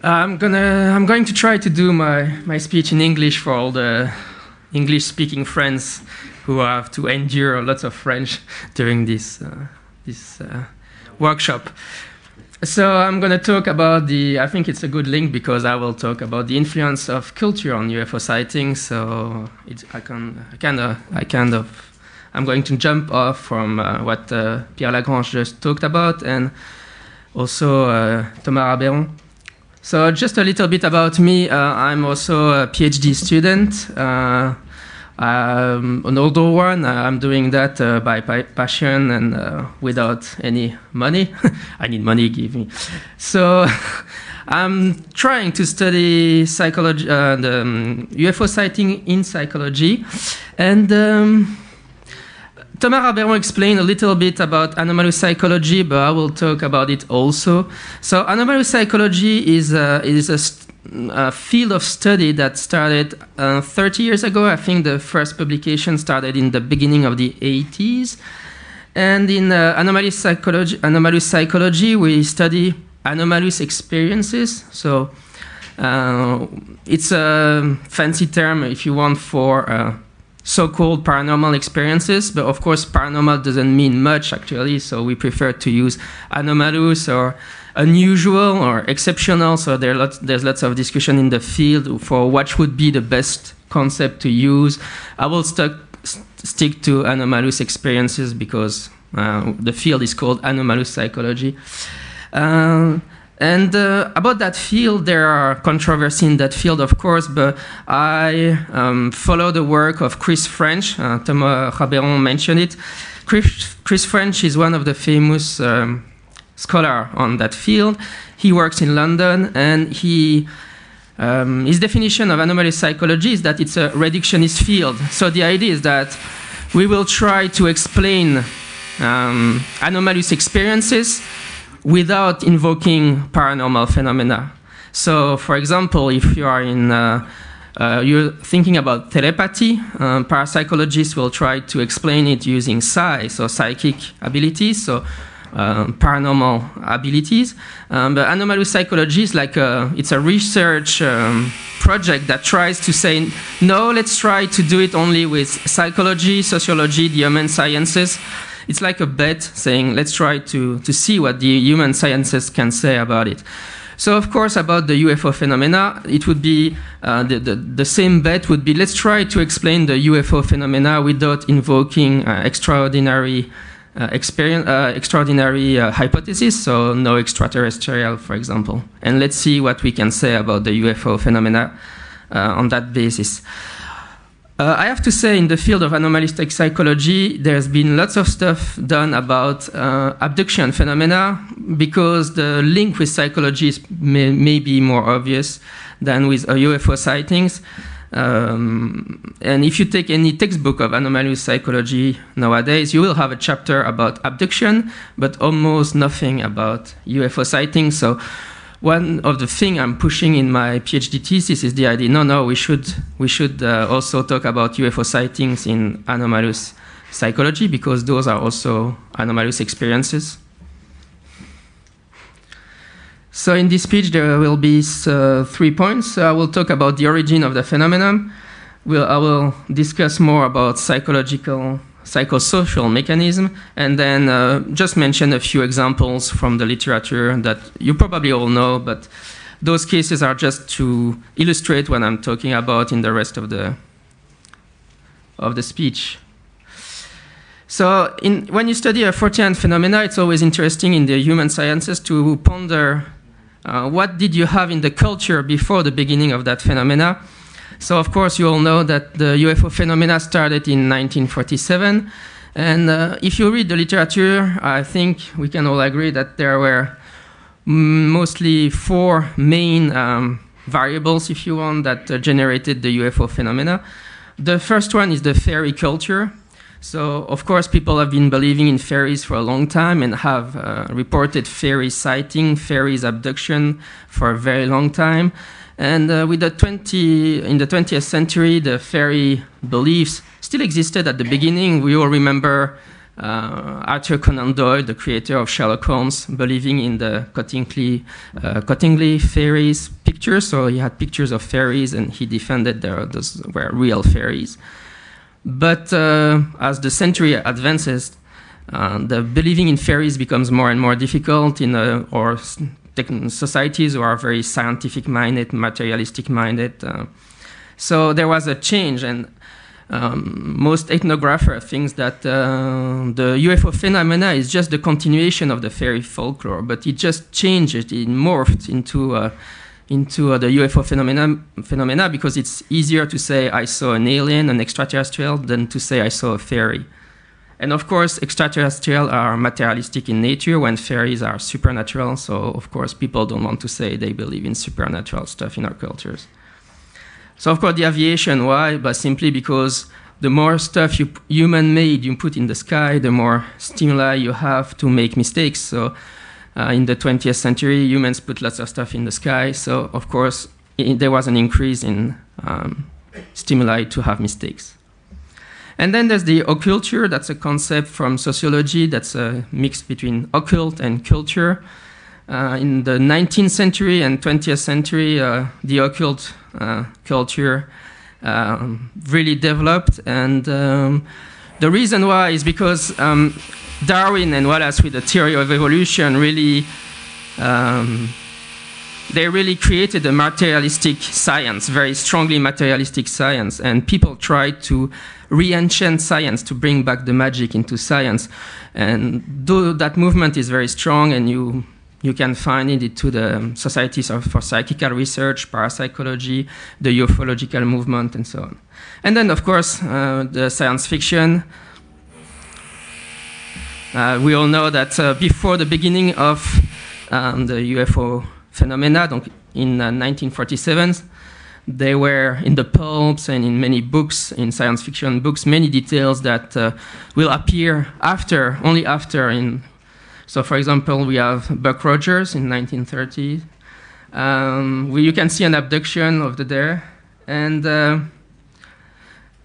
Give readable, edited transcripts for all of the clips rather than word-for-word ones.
I'm going to try to do my speech in English for all the English-speaking friends who have to endure lots of French during this workshop. So I'm going to talk about I think it's a good link because I will talk about the influence of culture on UFO sightings. So I'm going to jump off from what Pierre Lagrange just talked about, and also Thomas Abrassart. So just a little bit about me. I'm also a PhD student. An older one. I'm doing that by passion and without any money. I need money, give me. So I'm trying to study psychology, the UFO sighting in psychology. And Thomas Abrassart explained a little bit about anomalous psychology, but I will talk about it also. So anomalous psychology is a field of study that started 30 years ago. I think the first publication started in the beginning of the 80s. And in anomalous psychology, we study anomalous experiences. So it's a fancy term, if you want, for so-called paranormal experiences, but of course paranormal doesn't mean much actually, so we prefer to use anomalous or unusual or exceptional. So there's lots of discussion in the field for what would be the best concept to use. I will stick to anomalous experiences because the field is called anomalous psychology. And about that field, there are controversy in that field, of course, but I follow the work of Chris French. Thomas Abrassart mentioned it. Chris French is one of the famous scholars on that field. He works in London, and his definition of anomalous psychology is that it's a reductionist field. So the idea is that we will try to explain anomalous experiences without invoking paranormal phenomena. So, for example, if you are you're thinking about telepathy, parapsychologists will try to explain it using psi, so psychic abilities, so paranormal abilities. But anomalous psychology is like it's a research project that tries to say, no, let's try to do it only with psychology, sociology, the human sciences. It's like a bet saying, let's try to see what the human sciences can say about it. So, of course, about the UFO phenomena, it would be the same bet would be, let's try to explain the UFO phenomena without invoking extraordinary hypotheses, so no extraterrestrial, for example. And let's see what we can say about the UFO phenomena on that basis. I have to say, in the field of anomalistic psychology, there's been lots of stuff done about abduction phenomena because the link with psychology may be more obvious than with UFO sightings. And if you take any textbook of anomalous psychology nowadays, you will have a chapter about abduction, but almost nothing about UFO sightings. So one of the things I'm pushing in my PhD thesis is the idea, no, we should also talk about UFO sightings in anomalous psychology because those are also anomalous experiences. So in this speech, there will be 3 points. I will talk about the origin of the phenomenon. I will discuss more about psychosocial mechanism, and then just mention a few examples from the literature that you probably all know, but those cases are just to illustrate what I'm talking about in the rest of the speech. So when you study a Fortean phenomena, it's always interesting in the human sciences to ponder what did you have in the culture before the beginning of that phenomena. So, of course, you all know that the UFO phenomena started in 1947. And if you read the literature, I think we can all agree that there were mostly 4 main variables, if you want, that generated the UFO phenomena. The first one is the fairy culture. So, of course, people have been believing in fairies for a long time and have reported fairy sighting, fairies abduction for a very long time. And in the 20th century, the fairy beliefs still existed at the beginning. We all remember Arthur Conan Doyle, the creator of Sherlock Holmes, believing in the Cottingley fairies pictures. So he had pictures of fairies, and he defended those were real fairies. But as the century advances, the believing in fairies becomes more and more difficult in societies who are very scientific-minded, materialistic-minded. So there was a change, and most ethnographers think that the UFO phenomena is just the continuation of the fairy folklore, but it just changed, it morphed into the UFO phenomena because it's easier to say I saw an alien, an extraterrestrial, than to say I saw a fairy. And of course, extraterrestrial are materialistic in nature when fairies are supernatural, so of course people don't want to say they believe in supernatural stuff in our cultures. So of course the aviation, why? But simply because the more stuff human-made you put in the sky, the more stimuli you have to make mistakes. So in the 20th century, humans put lots of stuff in the sky. So of course there was an increase in stimuli to have mistakes. And then there's the occulture. That's a concept from sociology that's a mix between occult and culture. In the 19th century and 20th century, the occult culture really developed. And the reason why is because Darwin and Wallace, with the theory of evolution, really they really created a materialistic science, very strongly materialistic science. And people tried to re-enchant science, to bring back the magic into science. And though that movement is very strong, and you can find it into the societies for psychical research, parapsychology, the ufological movement, and so on. And then, of course, the science fiction. We all know that before the beginning of the UFO phenomena, in 1947, there were in the pulps and in many books, in science fiction books, many details that will appear only after. So, for example, we have Buck Rogers in 1930. You can see an abduction over there. And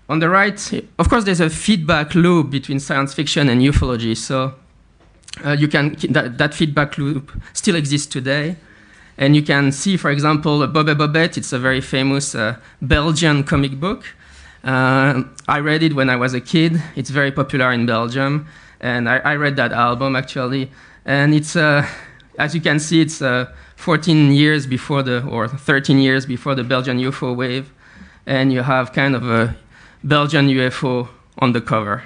on the right, of course, there's a feedback loop between science fiction and ufology. So that feedback loop still exists today. And you can see, for example, Bob and Bobette. It's a very famous Belgian comic book. I read it when I was a kid. It's very popular in Belgium. And I read that album, actually. And it's, as you can see, it's 14 years before or 13 years before the Belgian UFO wave. And you have kind of a Belgian UFO on the cover.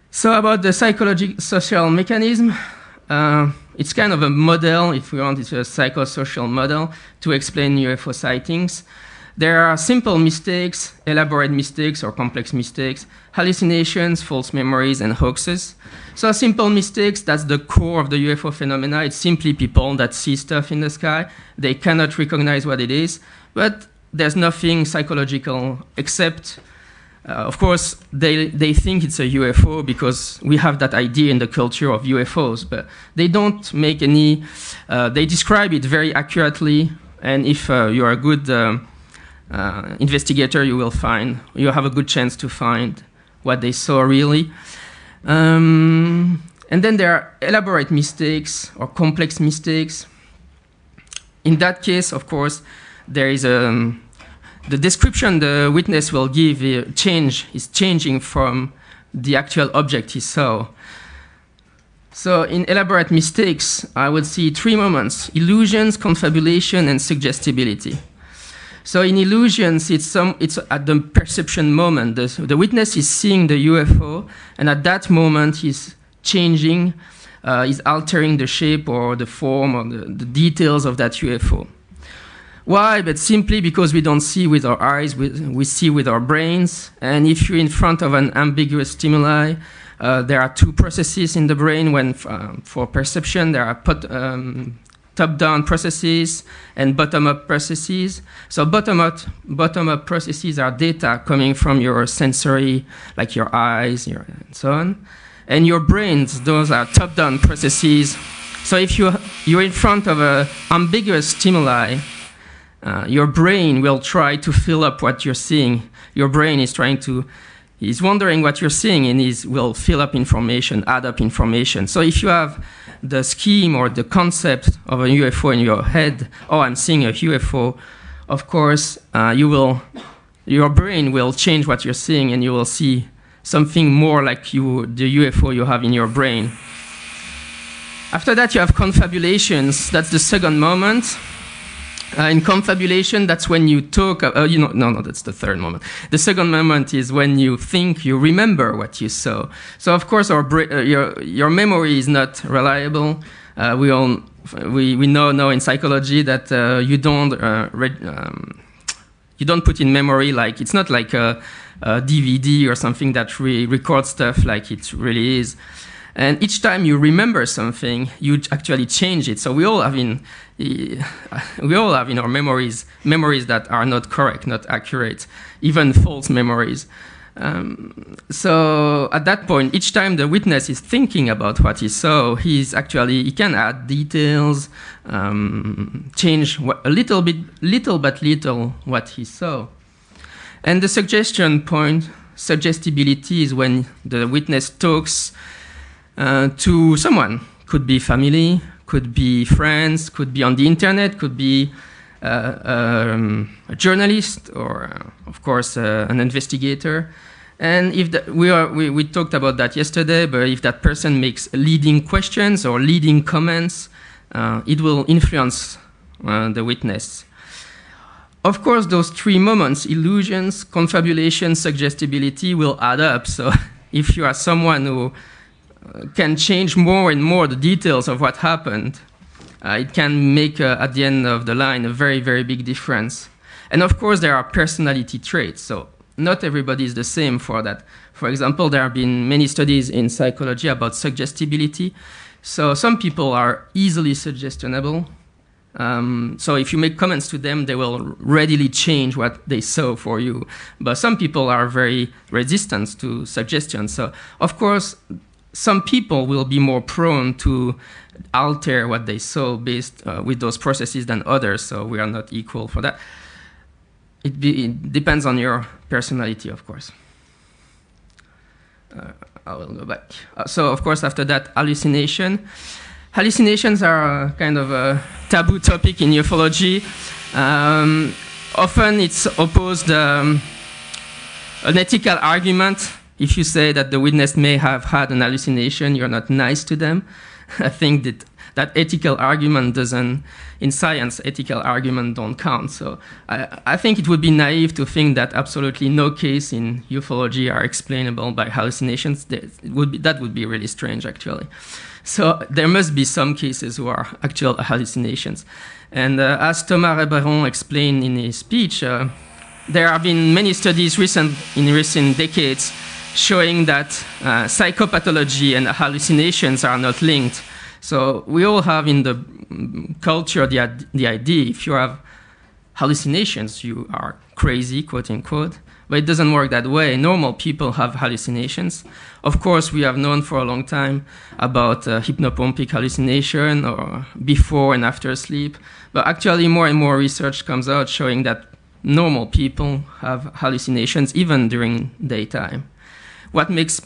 So about the psychological mechanism, it's kind of a model, if we want, it's a psychosocial model to explain UFO sightings. There are simple mistakes, elaborate mistakes or complex mistakes, hallucinations, false memories, and hoaxes. So simple mistakes, that's the core of the UFO phenomena. It's simply people that see stuff in the sky. They cannot recognize what it is, but there's nothing psychological except, of course, they think it's a UFO because we have that idea in the culture of UFOs, but they don't make any, they describe it very accurately, and if you're a good investigator, you have a good chance to find what they saw really. And then there are elaborate mistakes or complex mistakes. In that case, of course, there is the description the witness will give is changing from the actual object he saw. So in elaborate mistakes, I would see three moments: illusions, confabulation, and suggestibility. So in illusions, it's at the perception moment. The witness is seeing the UFO, and at that moment he's changing, he's altering the shape or the form or the details of that UFO. Why? But simply because we don't see with our eyes, we see with our brains. And if you're in front of an ambiguous stimuli, there are two processes in the brain. When for perception, there are top-down processes and bottom-up processes. So bottom-up processes are data coming from your sensory, like your eyes, and so on. And your brains, those are top-down processes. So if you're in front of an ambiguous stimuli, your brain will try to fill up what you're seeing. Your brain is trying to he's wondering what you're seeing, and he will fill up information, add up information. So if you have the scheme or the concept of a UFO in your head, oh, I'm seeing a UFO, of course, your brain will change what you're seeing, and you will see something more like the UFO you have in your brain. After that, you have confabulations. That's the second moment. In confabulation, that's when you talk. No, that's the third moment. The second moment is when you think you remember what you saw. So, of course, your memory is not reliable. We know now in psychology that you don't put in memory, like it's not like a DVD or something that records stuff like it really is. And each time you remember something, you actually change it. So we all have in our memories that are not correct, not accurate, even false memories. So at that point, each time the witness is thinking about what he saw, he can add details, change little what he saw. And the suggestion point, suggestibility, is when the witness talks to someone. Could be family, could be friends, could be on the internet, could be a journalist, or of course an investigator. And if we talked about that yesterday, but if that person makes leading questions or leading comments, it will influence the witness. Of course, those three moments, illusions, confabulation, suggestibility, will add up. So if you are someone who can change more and more the details of what happened, it can make, at the end of the line, a very, very big difference. And of course, there are personality traits. So not everybody is the same for that. For example, there have been many studies in psychology about suggestibility. So some people are easily suggestionable. So if you make comments to them, they will readily change what they saw for you. But some people are very resistant to suggestion. So of course, some people will be more prone to alter what they saw based with those processes than others. So we are not equal for that. It depends on your personality, of course. I will go back. So of course, after that, hallucination. Hallucinations are kind of a taboo topic in ufology. Often it's opposed an ethical argument. If you say that the witness may have had an hallucination, you're not nice to them. I think that ethical argument doesn't, in science, ethical argument don't count. So I think it would be naive to think that absolutely no case in ufology are explainable by hallucinations. That would be really strange, actually. So there must be some cases who are actual hallucinations. And as Thomas Reberon explained in his speech, there have been many studies in recent decades showing that psychopathology and hallucinations are not linked. So we all have in the culture the idea, if you have hallucinations, you are crazy, quote unquote. But it doesn't work that way. Normal people have hallucinations. Of course, we have known for a long time about hypnopompic hallucination or before and after sleep. But actually, more and more research comes out showing that normal people have hallucinations even during daytime. What makes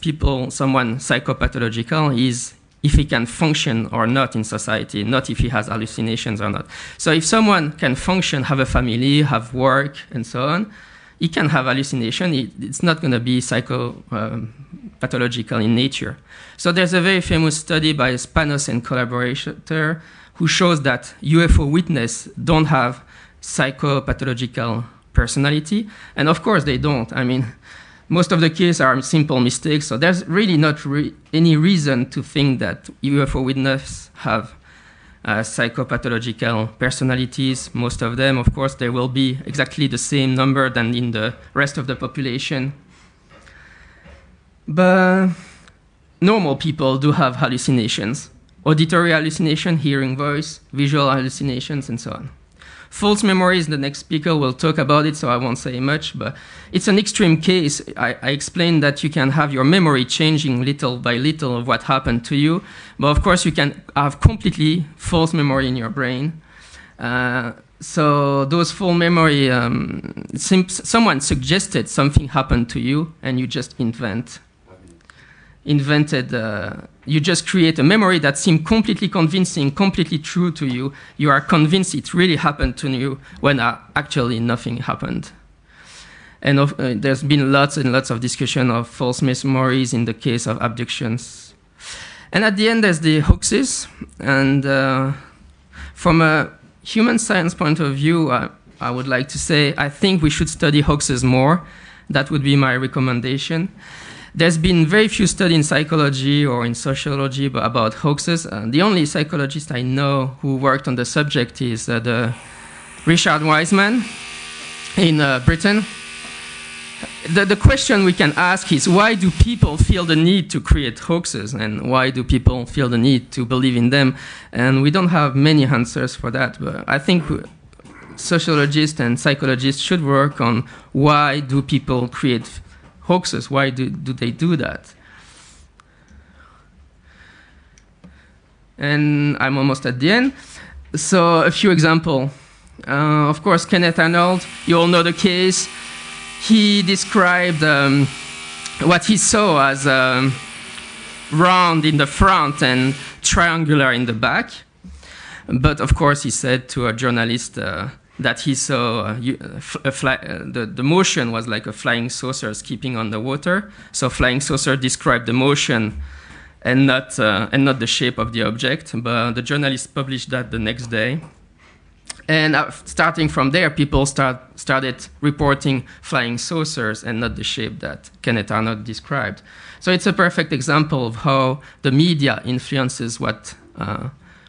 someone psychopathological is if he can function or not in society, not if he has hallucinations or not. So if someone can function, have a family, have work, and so on, he can have hallucination. It's not going to be psychopathological in nature. So there's a very famous study by Spanos and collaborator who shows that UFO witnesses don't have psychopathological personality. And of course they don't. I mean, most of the cases are simple mistakes. So there's really not any reason to think that UFO witnesses have psychopathological personalities. Most of them, of course, there will be exactly the same number than in the rest of the population. But normal people do have hallucinations. Auditory hallucination, hearing voice, visual hallucinations, and so on. False memories, the next speaker will talk about it, so I won't say much, but it's an extreme case. I explained that you can have your memory changing little by little of what happened to you, but of course you can have completely false memory in your brain. So those full memory, someone suggested something happened to you, and you just you just create a memory that seemed completely convincing, completely true to you. You are convinced it really happened to you when actually nothing happened. And there's been lots and lots of discussion of false memories in the case of abductions. And at the end, there's the hoaxes. And from a human science point of view, I would like to say, I think we should study hoaxes more. That would be my recommendation. There's been very few studies in psychology or in sociology about hoaxes. The only psychologist I know who worked on the subject is the Richard Wiseman in Britain. The question we can ask is, why do people feel the need to create hoaxes, and why do people feel the need to believe in them? And we don't have many answers for that, but I think sociologists and psychologists should work on why do people create hoaxes, why do they do that? And I'm almost at the end. So a few examples. Of course, Kenneth Arnold, you all know the case. He described what he saw as round in the front and triangular in the back. But of course, he said to a journalist that he saw the motion was like a flying saucer skipping on the water. So flying saucer described the motion and not the shape of the object. But the journalist published that the next day. And starting from there, people started reporting flying saucers and not the shape that Kenneth Arnold described. So it's a perfect example of how the media influences what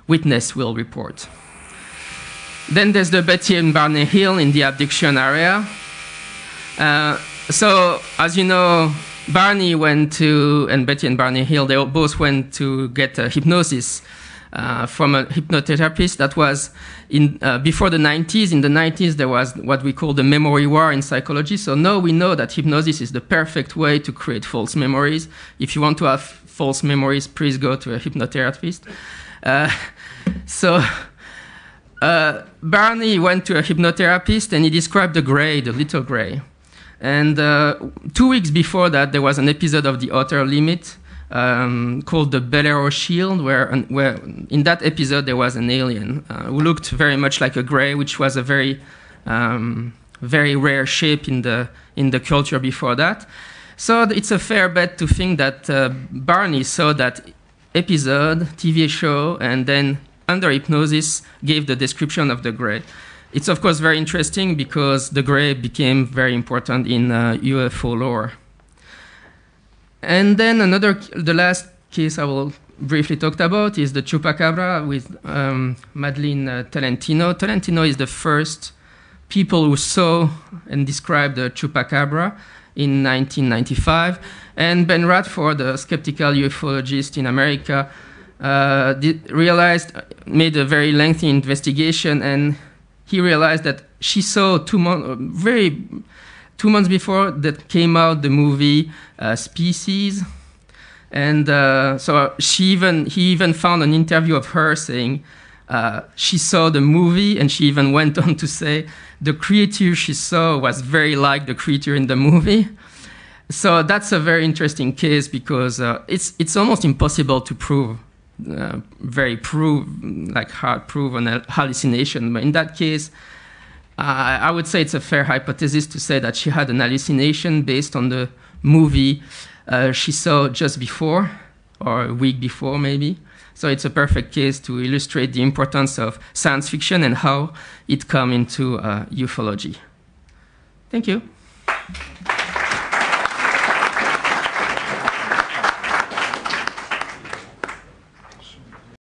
witness will report. Then there's the Betty and Barney Hill in the abduction area. So as you know, Barney went to, and Betty and Barney Hill, they both went to get hypnosis from a hypnotherapist. That was before the 90s. In the 90s, there was what we call the memory war in psychology. So now we know that hypnosis is the perfect way to create false memories. If you want to have false memories, please go to a hypnotherapist. Barney went to a hypnotherapist, and he described the gray, the little gray. And 2 weeks before that, there was an episode of The Outer Limit called the Bel Air Shield, where in that episode there was an alien who looked very much like a gray, which was a very rare shape in the culture before that. So it's a fair bet to think that Barney saw that episode, TV show, and then under hypnosis gave the description of the gray. It's of course very interesting because the gray became very important in UFO lore. And then the last case I will briefly talk about is the Chupacabra with Madeleine Tolentino. Tolentino is the first people who saw and described the Chupacabra in 1995. And Ben Radford, a skeptical ufologist in America, made a very lengthy investigation, and he realized that she saw 2 months before that came out the movie Species, and so he even found an interview of her saying she saw the movie, and she even went on to say the creature she saw was very like the creature in the movie. So that's a very interesting case because it's almost impossible to prove. Hard proof on a hallucination. But in that case, I would say it's a fair hypothesis to say that she had an hallucination based on the movie she saw just before, or a week before maybe. So it's a perfect case to illustrate the importance of science fiction and how it comes into ufology. Thank you.